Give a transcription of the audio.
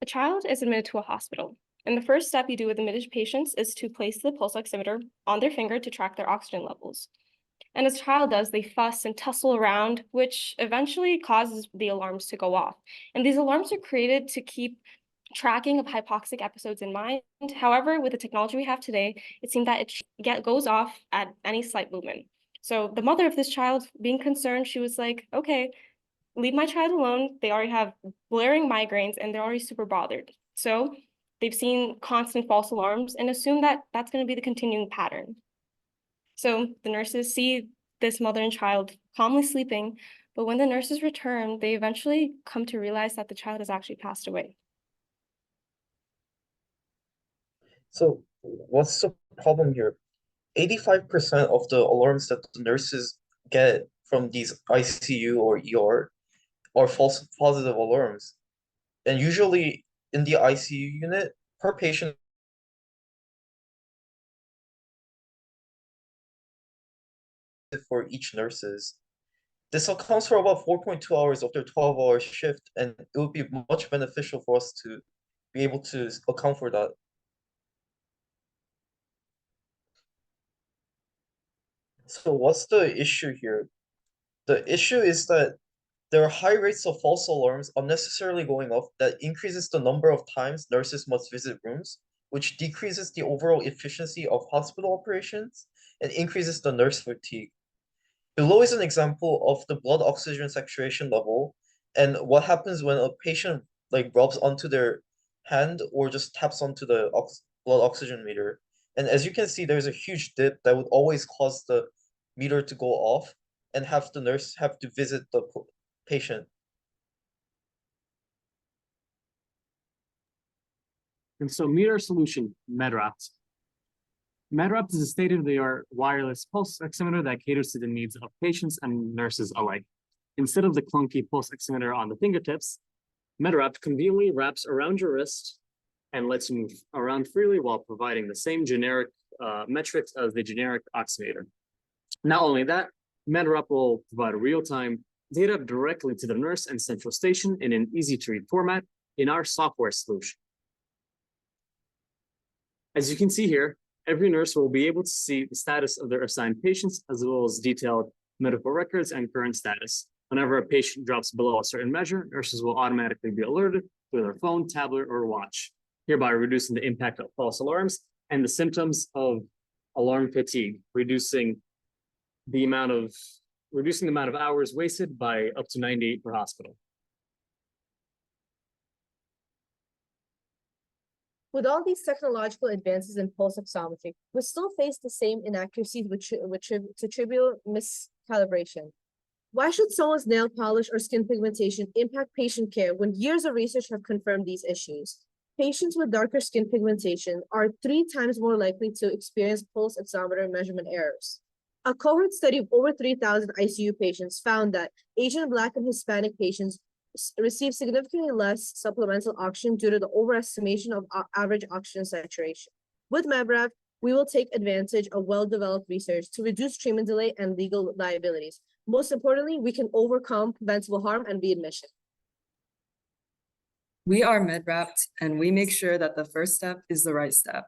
child is admitted to a hospital, and the first step you do with admitted patients is to place the pulse oximeter on their finger to track their oxygen levels. And as a child does, they fuss and tussle around, which eventually causes the alarms to go off. And these alarms are created to keep tracking of hypoxic episodes in mind. However, with the technology we have today, it seems that it goes off at any slight movement. So the mother of this child, being concerned, she was like, okay, leave my child alone. They already have blaring migraines and they're already super bothered. So they've seen constant false alarms and assume that that's going to be the continuing pattern. So the nurses see this mother and child calmly sleeping, but when the nurses return, they eventually come to realize that the child has actually passed away. So what's the problem here? 85% of the alarms that the nurses get from these ICU or ER are false positive alarms. And usually in the ICU unit, per patient for each nurses. This accounts for about 4.2 hours of their 12-hour shift, and it would be much beneficial for us to be able to account for that. So what's the issue here? The issue is that there are high rates of false alarms unnecessarily going off that increases the number of times nurses must visit rooms, which decreases the overall efficiency of hospital operations and increases the nurse fatigue. Below is an example of the blood oxygen saturation level and what happens when a patient like rubs onto their hand or just taps onto the blood oxygen meter. And as you can see, there's a huge dip that would always cause the meter to go off and have the nurse have to visit the patient. And so meet our solution, MedWrapped. MedWrapped is a state-of-the-art wireless pulse oximeter that caters to the needs of patients and nurses alike. Instead of the clunky pulse oximeter on the fingertips, MedWrapped conveniently wraps around your wrist and lets you move around freely while providing the same generic metrics as the generic oximeter. Not only that, MedWrapped will provide real-time data directly to the nurse and central station in an easy-to-read format in our software solution. As you can see here, every nurse will be able to see the status of their assigned patients, as well as detailed medical records and current status. Whenever a patient drops below a certain measure, nurses will automatically be alerted through their phone, tablet, or watch, hereby reducing the impact of false alarms and the symptoms of alarm fatigue, reducing the amount of hours wasted by up to 98 per hospital. With all these technological advances in pulse oximetry, we still face the same inaccuracies to trivial miscalibration. Why should someone's nail polish or skin pigmentation impact patient care when years of research have confirmed these issues? Patients with darker skin pigmentation are 3 times more likely to experience pulse oximeter measurement errors. A cohort study of over 3,000 ICU patients found that Asian, Black, and Hispanic patients receive significantly less supplemental oxygen due to the overestimation of average oxygen saturation. With MedWrapped, we will take advantage of well-developed research to reduce treatment delay and legal liabilities. Most importantly, we can overcome preventable harm and readmission. We are MedWrapped, and we make sure that the first step is the right step.